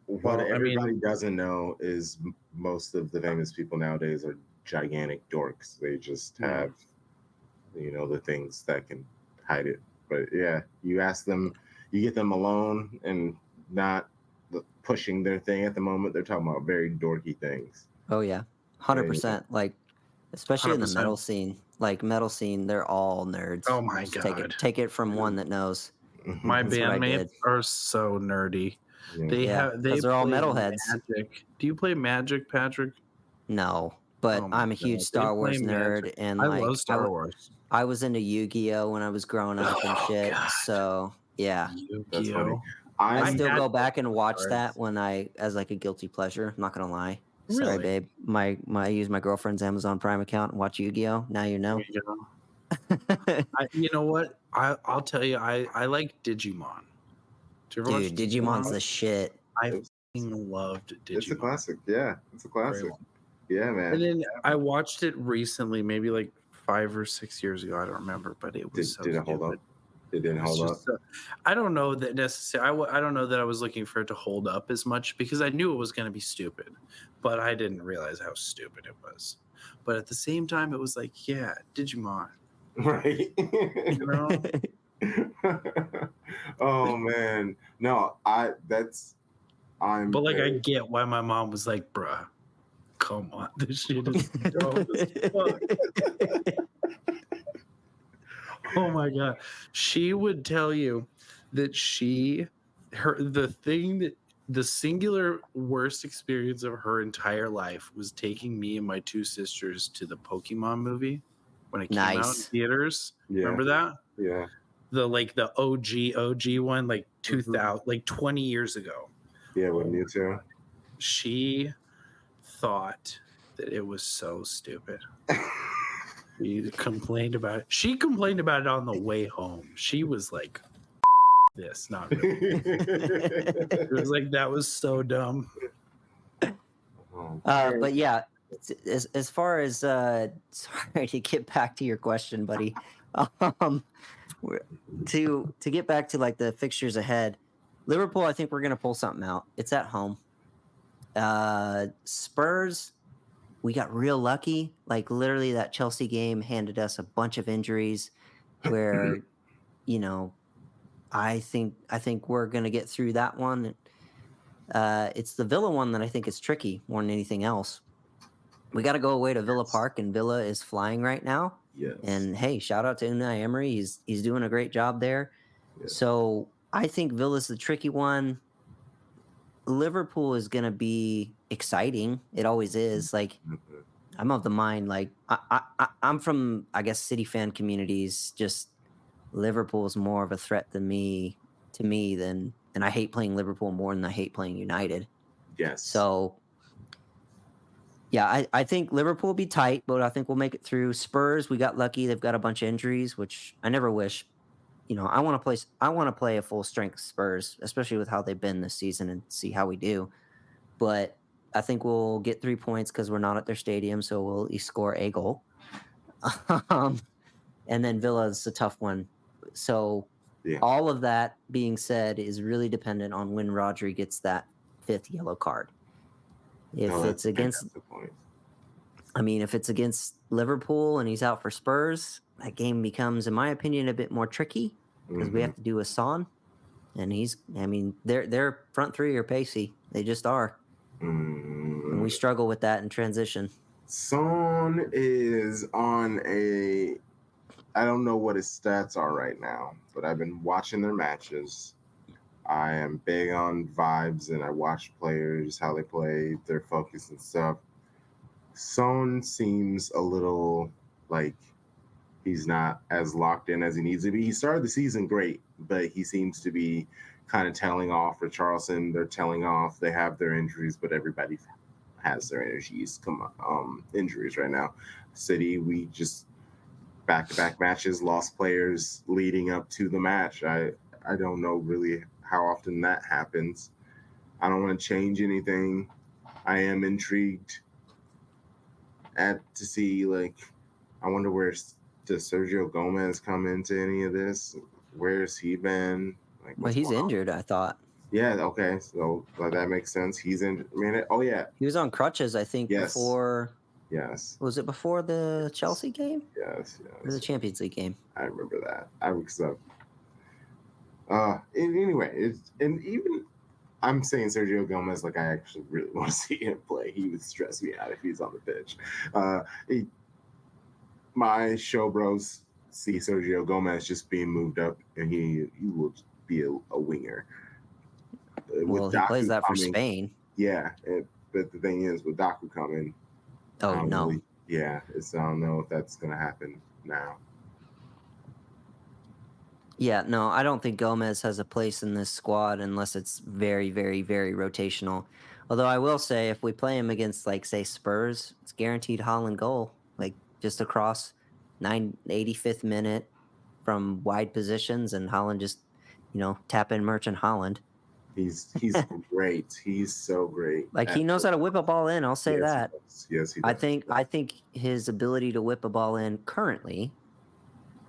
What Well, I mean- everybody doesn't know is most of the famous people nowadays are gigantic dorks. They just Yeah. have, the things that can hide it. But yeah, you ask them, you get them alone and not pushing their thing at the moment. They're talking about very dorky things. Oh yeah, 100%. Like, especially in the 100%. metal scene. Like metal scene, they're all nerds. Oh my Just God. Take it from one that knows. My That's what I bandmates did. are so nerdy. Yeah. They Yeah, have. They 'cause they're all play metalheads. Magic. Do you play Magic, Patrick? No, but Oh my I'm a huge God. Star They Wars play nerd, Magic. and I like love Star Wars. I was into Yu-Gi-Oh when I was growing up and Oh, shit. God. So yeah, That's funny. Yu-Gi-Oh. I I'm still had go back and watch cards. that when as like a guilty pleasure. I'm not gonna lie. Sorry, Really? babe. My I use my girlfriend's Amazon Prime account and watch Yu-Gi-Oh. Now you know. Yu-Gi-Oh. You know what? I'll tell you. I like Digimon. Do you ever watch Dude, Digimon's the shit. I fucking loved Digimon. It's a classic. Yeah, it's a classic. Very long. Yeah, man. And then I watched it recently, maybe like 5 or 6 years ago. I don't remember, but it was Did it hold up? It didn't It's hold up. just, I don't know that necessarily. I don't know that I was looking for it to hold up as much because I knew it was going to be stupid, but I didn't realize how stupid it was. But at the same time, it was like, yeah, Digimon. Right. You know? Oh man. No, I'm But like, I very- get why my mom was like, bruh, come on, this shit is dumb as fuck. Oh my god, she would tell you that the singular worst experience of her entire life was taking me and my two sisters to the Pokemon movie when it came out in Nice. theaters. Yeah. Remember that? Yeah. The OG one, like 2000, like 20 years ago. Yeah, with Mewtwo. She thought that it was so stupid. She complained about it. She complained about it on the way home. She was like, this, not really. It was like, that was so dumb. Oh, But yeah, as far as sorry to get back to your question, buddy. To get back to like the fixtures ahead, Liverpool, I think we're gonna pull something out. It's at home. Spurs, we got real lucky. Like literally, that Chelsea game handed us a bunch of injuries, where I think we're gonna get through that one. It's the Villa one that I think is tricky more than anything else. We got to go away to Villa Park, and Villa is flying right now. yes. And hey, shout out to Unai Emery. He's doing a great job there. Yeah. So I think Villa's the tricky one. Liverpool is going to be exciting. It always is. Like Mhm. I'm of the mind. Like I'm from, I guess, City fan communities. Just Liverpool's more of a threat to me than, and I hate playing Liverpool more than I hate playing United. Yes. So yeah, I think Liverpool will be tight, but I think we'll make it through. Spurs, we got lucky. They've got a bunch of injuries, which I never wish. I want to play. I want to play a full strength Spurs, especially with how they've been this season, and see how we do. But I think we'll get 3 points because we're not at their stadium, so we'll at least score a goal. um, and then Villa's a tough one. So Yeah. all of that being said is really dependent on when Rodri gets that 5th yellow card. If it's against, if it's against Liverpool and he's out for Spurs, that game becomes, in my opinion, a bit more tricky because we have to do a Son, and their front three are pacey. They just are, and we struggle with that in transition. Son is on a, I don't know what his stats are right now, but I've been watching their matches. I am big on vibes, and I watch players, how they play, their focus and stuff. Son seems a little like he's not as locked in as he needs to be. He started the season great, but he seems to be kind of tailing off. For Charleston, they're tailing off. They have their injuries, but everybody has their injuries right now. City, we just back-to-back matches, lost players leading up to the match. I don't know really how often that happens. I don't want to change anything. I am intrigued to see, I wonder where does Sergio Gomez come into any of this? Where's he been? Well, he's injured, I thought. Yeah, okay. So that makes sense. He's in. Oh, yeah. He was on crutches, I think, before. Yes. Was it before the Chelsea game? Yes. Or the Champions League game? I remember that. Anyway, I'm saying Sergio Gomez like I actually really want to see him play. He would stress me out if he's on the pitch. My show bros see Sergio Gomez just being moved up, and he will be a winger. Well, he plays that for Spain. Yeah, but the thing is, with Daku coming, I don't know if that's going to happen now. Yeah, no, I don't think Gomez has a place in this squad unless it's very, very, very rotational. Although I will say, if we play him against, say, Spurs, it's guaranteed Haaland goal, just across 85th minute from wide positions, and Haaland just, tap in Merchant Haaland. He's great. He's so great. He knows how to whip a ball in. I'll say that. Yes, he does. I think his ability to whip a ball in currently,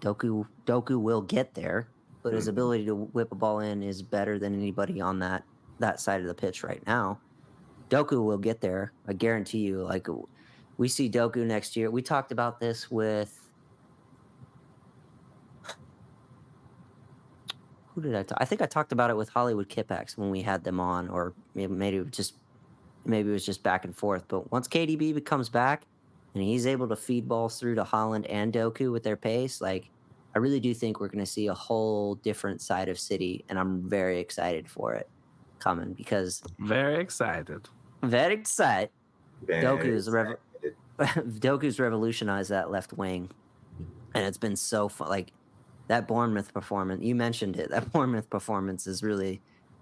Doku will get there, but his ability to whip a ball in is better than anybody on that side of the pitch right now. Doku will get there. I guarantee you. We see Doku next year. We talked about this with. Who did I talk? I think I talked about it with Hollywood Kipex when we had them on, or maybe it was just back and forth. But once KDB comes back and he's able to feed balls through to Haaland and Doku with their pace, I really do think we're going to see a whole different side of City, and I'm very excited for it coming because very excited. Doku's revolutionized that left wing, and it's been so fun. That Bournemouth performance, you mentioned it. That Bournemouth performance is really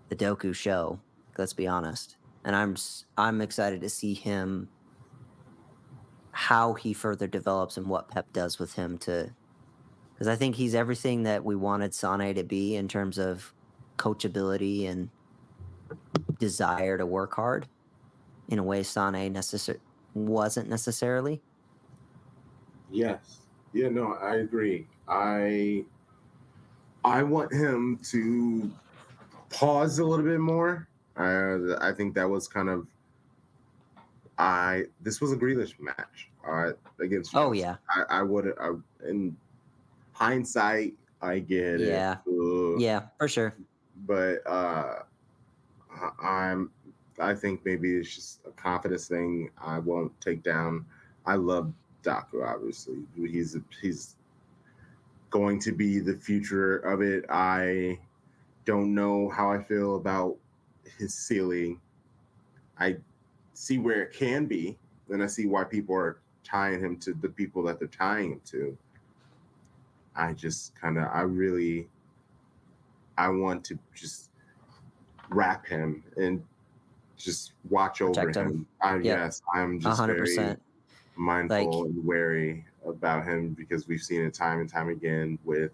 the Doku show. Let's be honest. And I'm excited to see him, how he further develops and what Pep does with him because I think he's everything that we wanted Sané to be in terms of coachability and desire to work hard in a way Sané wasn't necessarily. Yes. Yeah, no, I agree. I want him to pause a little bit more. I think that was kind of this was a Grealish match against Chelsea. Oh yeah. I would in hindsight I get it. Yeah, for sure. But I think maybe it's just a confidence thing. I won't take down. I love Daku, obviously. He's going to be the future of it. I don't know how I feel about his ceiling. I see where it can be, and I see why people are tying him to the people that they're tying him to. I just kind of, I want to just wrap him and just watch over Protect him. him. Yep. Yes, I'm just very 100%. mindful Like, and wary about him because we've seen it time and time again with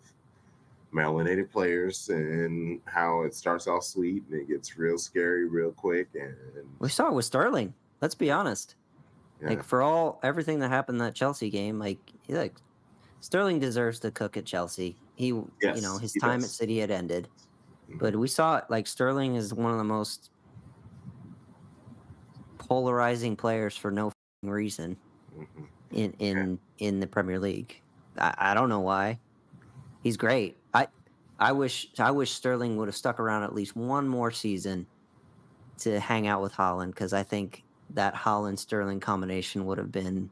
melanated players and how it starts off sweet and it gets real scary real quick. And we saw it with Sterling. Let's be honest. yeah, Like, for everything that happened in that Chelsea game, like Sterling deserves to cook at Chelsea. He, yes, his he time at does. City had ended, Mhm. but we saw it. Like, Sterling is one of the most polarizing players for no reason Mhm. in the Premier League. I don't know why. He's great. I wish Sterling would have stuck around at least one more season to hang out with Holland, because I think that Holland Sterling combination would have been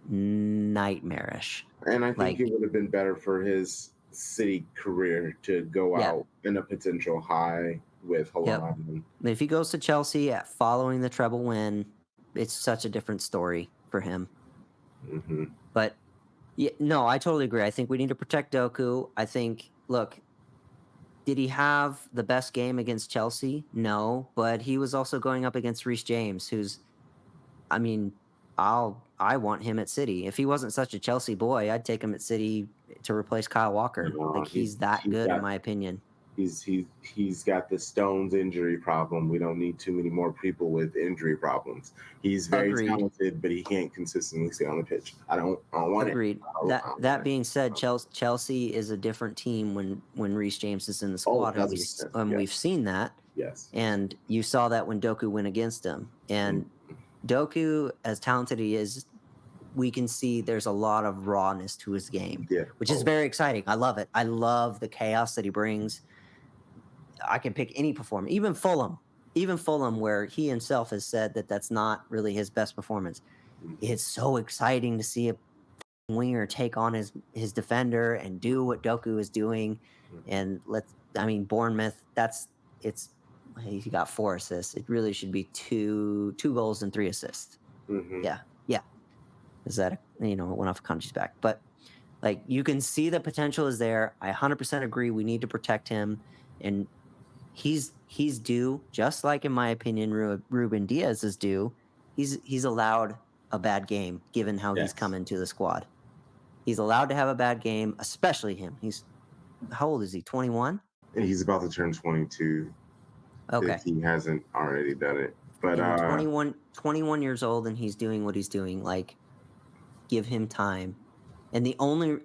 nightmarish. And I think Like, it would have been better for his City career to go yeah, out in a potential high with yep. Holland. But if he goes to Chelsea following the treble win, it's such a different story for him. Mm-hmm. But yeah, no, I totally agree. I think we need to protect Doku. I think, look, did he have the best game against Chelsea? No, but he was also going up against Reece James, who's, I mean, I want him at City. If he wasn't such a Chelsea boy, I'd take him at City to replace Kyle Walker. No, Like, he's that good, in got my opinion. he's got the Stones injury problem. We don't need too many more people with injury problems. He's very Agreed. talented, but he can't consistently stay on the pitch. I don't want Agreed. it. I don't want That it. being said, Chelsea is a different team when Reece James is in the Oh, squad, and 1,000%. we've Yes. seen that. Yes. And you saw that when Doku went against him. And Doku, as talented he is, we can see there's a lot of rawness to his game, Yeah. which is very exciting. I love it. I love the chaos that he brings. I can pick any performer, even Fulham, where he himself has said that that's not really his best performance. It's so exciting to see a winger take on his defender and do what Doku is doing. And Bournemouth, he got 4 assists. It really should be two goals and 3 assists. Mm-hmm. Yeah. Is that it went off Kanji's back, but like, you can see the potential is there. I 100% agree. We need to protect him, and he's due, just like, in my opinion, Ruben Diaz is due. He's allowed a bad game given how he's come into the squad. He's allowed to have a bad game, especially him. How old is he? 21? And he's about to turn 22. Okay. If he hasn't already done it. But 21 years old, and he's doing what he's doing. Like, give him time. And the only,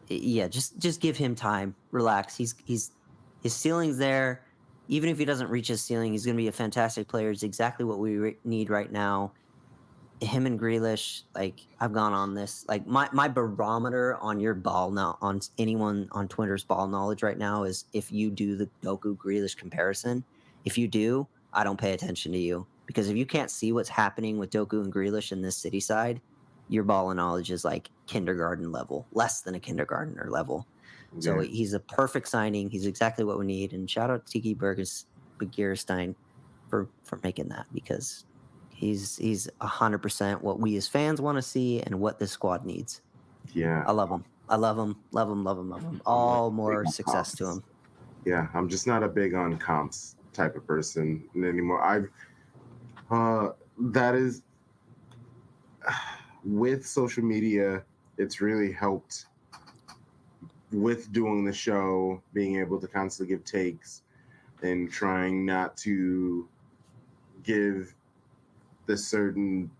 just give him time. Relax. His ceiling's there. Even if he doesn't reach his ceiling, he's going to be a fantastic player. It's exactly what we need right now. Him and Grealish, like, I've gone on this. Like, my barometer on your ball now, on anyone on Twitter's ball knowledge right now, is if you do the Doku Grealish comparison. If you do, I don't pay attention to you, because if you can't see what's happening with Doku and Grealish in this City side, your ball knowledge is like kindergarten level, less than a kindergartner level. So he's a perfect signing. He's exactly what we need. And shout out to Tiki Bergerstein for making that, because he's 100% what we as fans want to see and what this squad needs. Yeah. I love him. All more success to him. Yeah, I'm just not a big on comps type of person anymore. That is, with social media, it's really helped with doing the show, being able to constantly give takes and trying not to give the certain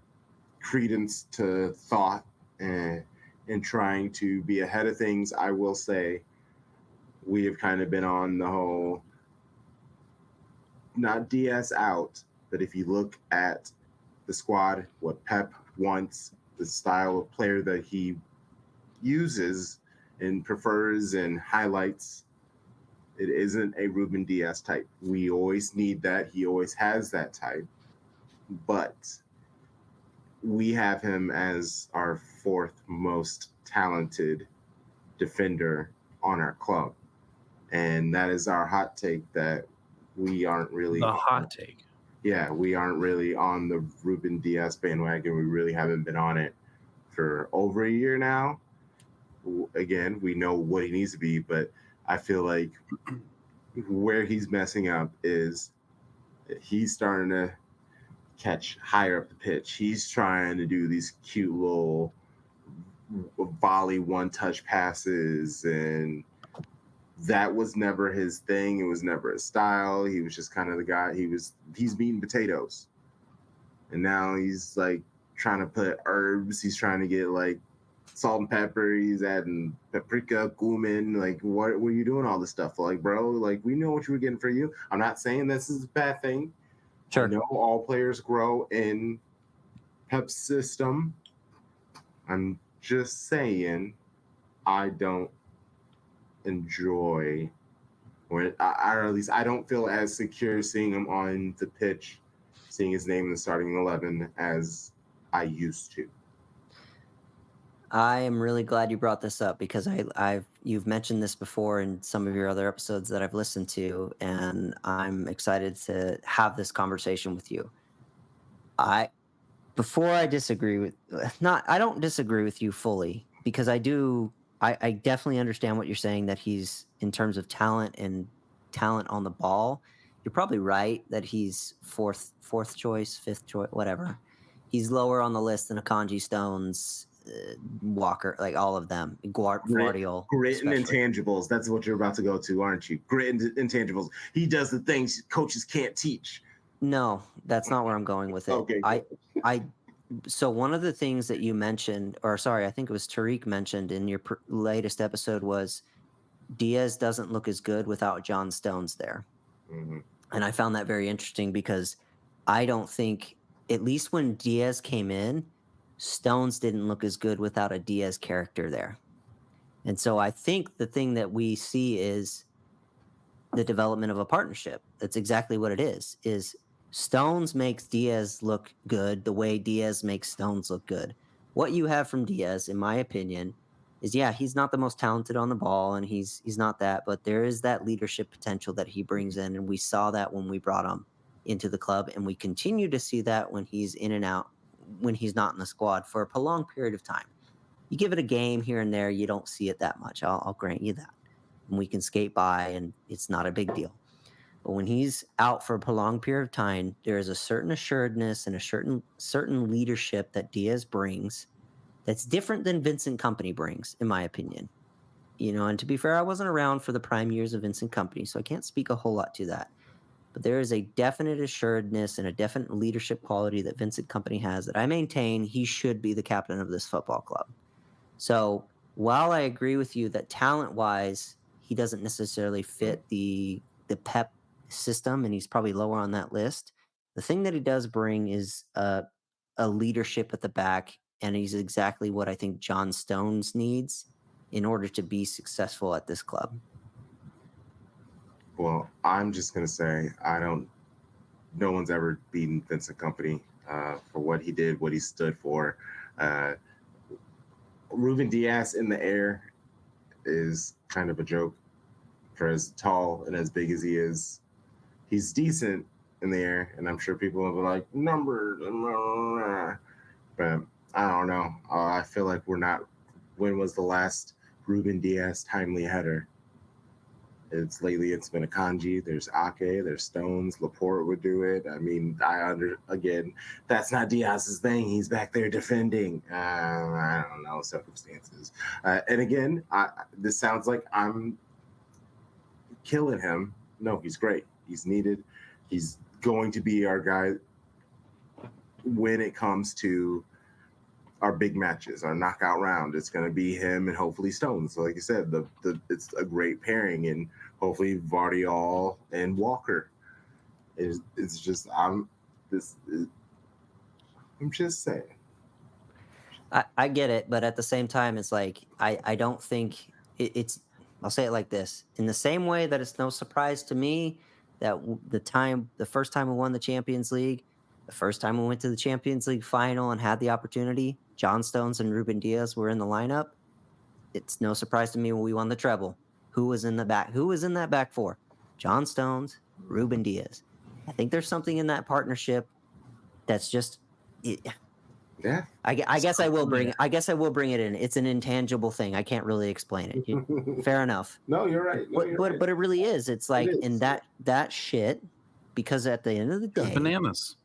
credence to thought and trying to be ahead of things. I will say we have kind of been on the whole, not DS out, but if you look at the squad, what Pep wants, the style of player that he uses and prefers and highlights, it isn't a Ruben Diaz type. We always need that. He always has that type. But we have him as our 4th most talented defender on our club. And that is our hot take, that we aren't really... The hot take. Yeah, we aren't really on the Ruben Diaz bandwagon. We really haven't been on it for over a year now. again, we know what he needs to be, but I feel like where he's messing up is he's starting to catch higher up the pitch. He's trying to do these cute little volley one-touch passes, and that was never his thing. It was never his style. He was just kind of the guy. He's beating potatoes, and now he's like trying to put herbs. He's trying to get like salt and pepper. He's adding paprika, cumin. Like, what were you doing all this stuff for? Like, bro, like, we know what you were getting for you. I'm not saying this is a bad thing. Sure. I know all players grow in Pep's system. I'm just saying I don't enjoy, or at least I don't feel as secure seeing him on the pitch, seeing his name in the starting 11 as I used to. I am really glad you brought this up because you've mentioned this before in some of your other episodes that I've listened to, and I'm excited to have this conversation with you. I disagree with I don't disagree with you fully because I definitely understand what you're saying, that he's, in terms of talent on the ball, you're probably right that he's fourth choice, fifth choice, whatever. He's lower on the list than Akanji, Stones, Walker, like all of them. Guardiola. Grit and especially. intangibles. That's what you're about to go to, aren't you? Grit and intangibles. He does the things coaches can't teach. No, that's not where I'm going with it. Okay. So one of the things that you mentioned, or sorry, I think it was Tariq mentioned in your latest episode, was Diaz doesn't look as good without John Stones there. Mm-hmm. And I found that very interesting because I don't think, at least when Diaz came in, Stones didn't look as good without a Diaz character there. And so I think the thing that we see is the development of a partnership. That's exactly what it is Stones makes Diaz look good the way Diaz makes Stones look good. What you have from Diaz, in my opinion, is, yeah, he's not the most talented on the ball, and he's not that, but there is that leadership potential that he brings in, and we saw that when we brought him into the club, and we continue to see that when he's in and out, when he's not in the squad for a prolonged period of time. You give it a game here and there, you don't see it that much. I'll grant you that. And we can skate by, and it's not a big deal. But when he's out for a prolonged period of time, there is a certain assuredness and a certain leadership that Diaz brings that's different than Vincent Kompany brings, in my opinion. And to be fair, I wasn't around for the prime years of Vincent Kompany, so I can't speak a whole lot to that. But there is a definite assuredness and a definite leadership quality that Vincent Kompany has that I maintain he should be the captain of this football club. So while I agree with you that talent-wise, he doesn't necessarily fit the Pep system, and he's probably lower on that list, the thing that he does bring is a leadership at the back, and he's exactly what I think John Stones needs in order to be successful at this club. Well, I'm just going to say no one's ever beaten Vincent Kompany for what he did, what he stood for. Ruben Diaz in the air is kind of a joke for as tall and as big as he is. He's decent in the air, and I'm sure people will be like, numbers, but I don't know. I feel like we're not. When was the last Ruben Diaz timely header? It's been Akanji, there's Ake, there's Stones, Laporte would do it. I mean, again, that's not Diaz's thing. He's back there defending. I don't know, circumstances. And again, this sounds like I'm killing him. No, he's great. He's needed. He's going to be our guy when it comes to our big matches, our knockout round. It's going to be him and hopefully Stones. So like you said, it's a great pairing, and hopefully Vardiol and Walker. It's just I'm just saying. I get it, but at the same time, it's like I don't think it's. I'll say it like this: in the same way that it's no surprise to me that the first time we won the Champions League, the first time we went to the Champions League final and had the opportunity, John Stones and Ruben Diaz were in the lineup. It's no surprise to me when we won the treble. Who was in the back? Who was in that back four? John Stones, Ruben Diaz. I think there's something in that partnership that's just Yeah. I guess I will bring it in. It's an intangible thing. I can't really explain it. Fair enough. No, you're right. No, you're right. But it really is. It's like, is. and that shit, because at the end of the It's day, bananas.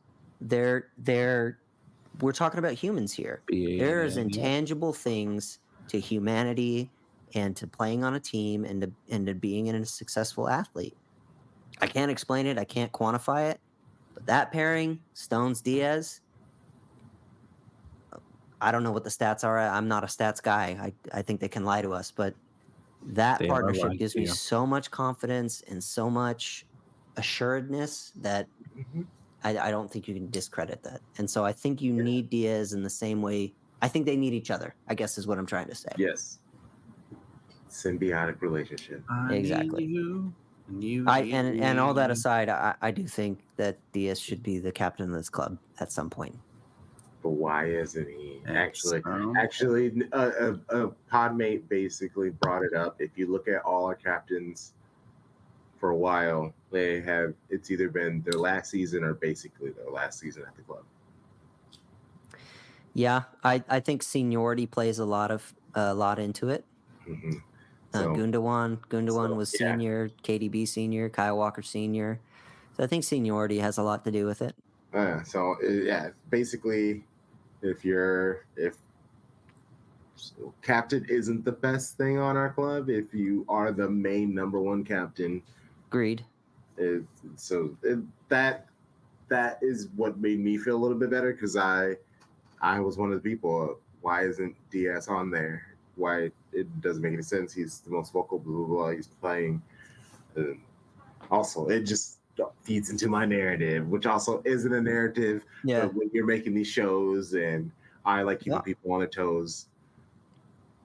we're talking about humans here. There's intangible things to humanity and to playing on a team and to being a successful athlete. I can't explain it. I can't quantify it. But that pairing, Stones Diaz, I don't know what the stats are. I'm not a stats guy. I think they can lie to us, but that They are partnership lying gives to me you. so much confidence and so much assuredness that Mhm. I don't think you can discredit that. And so I think you need Diaz in the same way. I think they need each other, I guess is what I'm trying to say. Yes. Symbiotic relationship. I Exactly. need you, and you And all that need me. aside, I do think that Diaz should be the captain of this club at some point. But why isn't he? It's, Actually, a podmate basically brought it up. If you look at all our captains for a while, it's either been their last season or basically their last season at the club. Yeah, I think seniority plays a lot into it. Mm-hmm. Gundogan was senior, KDB senior, Kyle Walker senior. So I think seniority has a lot to do with it. Basically, if captain isn't the best thing on our club, if you are the main number one captain, Agreed. That is what made me feel a little bit better, because I was one of the people. Why isn't Diaz on there? Why? It doesn't make any sense. He's the most vocal. Blah blah blah. He's playing. Also, it just feeds into my narrative, which also isn't a narrative. Yeah. But when you're making these shows, and I like keeping people on their toes,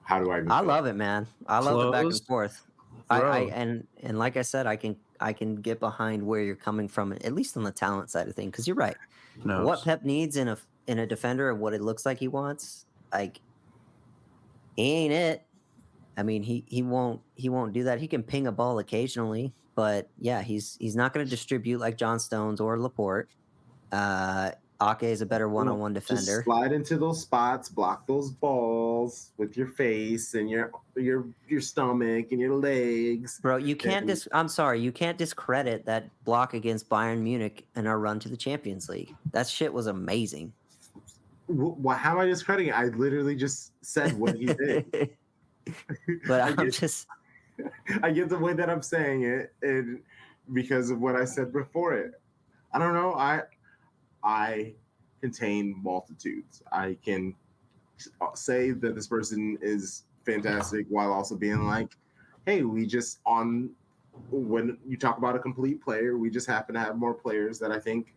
how do I? I love it, man. I love the back and Closed? forth. And like I said, I can get behind where you're coming from, at least on the talent side of things. Because you're right. No. What Pep needs in a defender and what it looks like he wants, like, he ain't it. I mean, he won't do that. He can ping a ball occasionally, but yeah, he's not going to distribute like John Stones or Laporte. Ake is a better one-on-one defender. Just slide into those spots, block those balls with your face and your stomach and your legs. Bro, you can't I'm sorry, you can't discredit that block against Bayern Munich in our run to the Champions League. That shit was amazing. How am I discrediting it? I literally just said what he did. But I get the way that I'm saying it, and because of what I said before it. I don't know. I contain multitudes. I can say that this person is fantastic while also being like, hey, when you talk about a complete player, we just happen to have more players that I think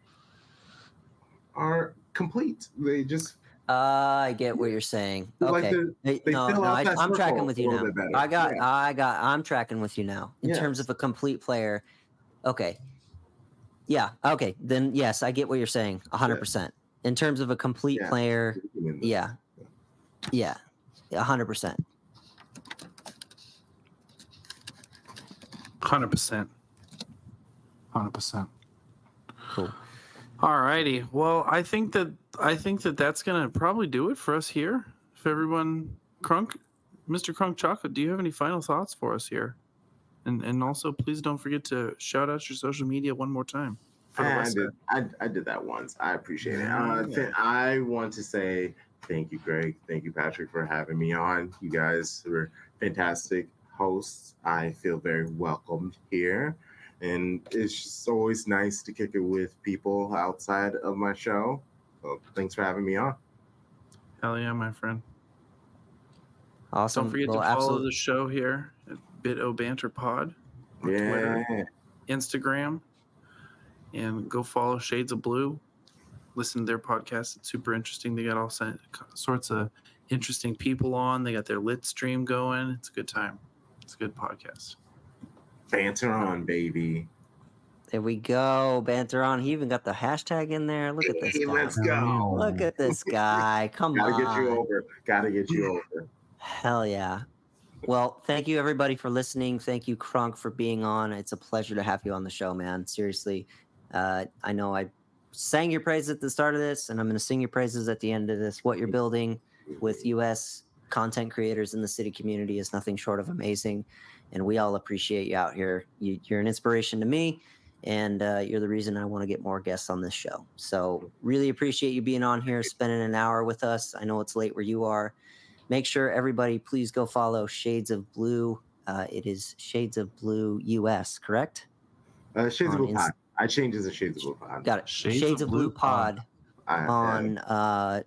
are complete. They just I get what you're saying. Okay. I'm tracking with you now. I'm tracking with you now. In terms of a complete player. Okay. Yeah. Okay. Then yes, I get what you're saying. 100%. In terms of a complete player. Yeah. 100%. 100%. 100%. Cool. All righty. Well, I think that that's gonna probably do it for us here. If everyone, Mr. Crunk Chocolate, do you have any final thoughts for us here? And also, please don't forget to shout out your social media one more time. I did that once. I appreciate it. I want to say thank you, Greg. Thank you, Patrick, for having me on. You guys were fantastic hosts. I feel very welcomed here. And it's just always nice to kick it with people outside of my show. So thanks for having me on. Hell yeah, my friend. Awesome. Don't forget to follow the show here at Banter Pod on Twitter, Instagram, and go follow Shades of Blue. Listen to their podcast. It's super interesting. They got all sorts of interesting people on. They got their lit stream going. It's a good time. It's a good podcast. Banter on, baby. There we go. Banter on. He even got the hashtag in there. Look at this guy. Let's go. Look at this guy. Come on. Gotta get you over. Hell yeah. Well, thank you everybody for listening. Thank you, Crunk, for being on. It's a pleasure to have you on the show, man. Seriously. I know sang your praises at the start of this, and I'm going to sing your praises at the end of this. What you're building with U.S. content creators in the city community is nothing short of amazing, and we all appreciate you out here. You're an inspiration to me, and you're the reason I want to get more guests on this show. So really appreciate you being on here, spending an hour with us. I know it's late where you are. Make sure everybody please go follow Shades of Blue. It is Shades of Blue US, correct? Shades of Blue Pod. I changed it to Shades of Blue Pod. Got it. Shades of Blue Pod on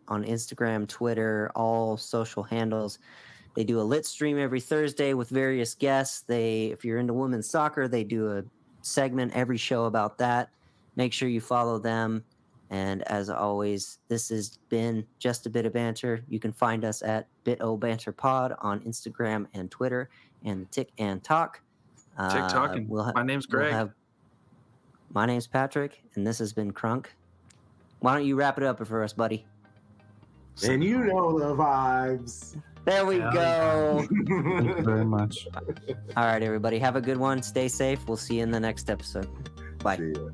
Instagram, Twitter, all social handles. They do a lit stream every Thursday with various guests. If you're into women's soccer, they do a segment every show about that. Make sure you follow them. And as always, this has been Just a Bit of Banter. You can find us at BitOBanterPod on Instagram and Twitter, and the Tick and Talk. TikTok. My name's Greg. My name's Patrick, and this has been Crunk. Why don't you wrap it up for us, buddy? And you know the vibes. There we go. Thank you very much. All right, everybody. Have a good one. Stay safe. We'll see you in the next episode. Bye. See ya.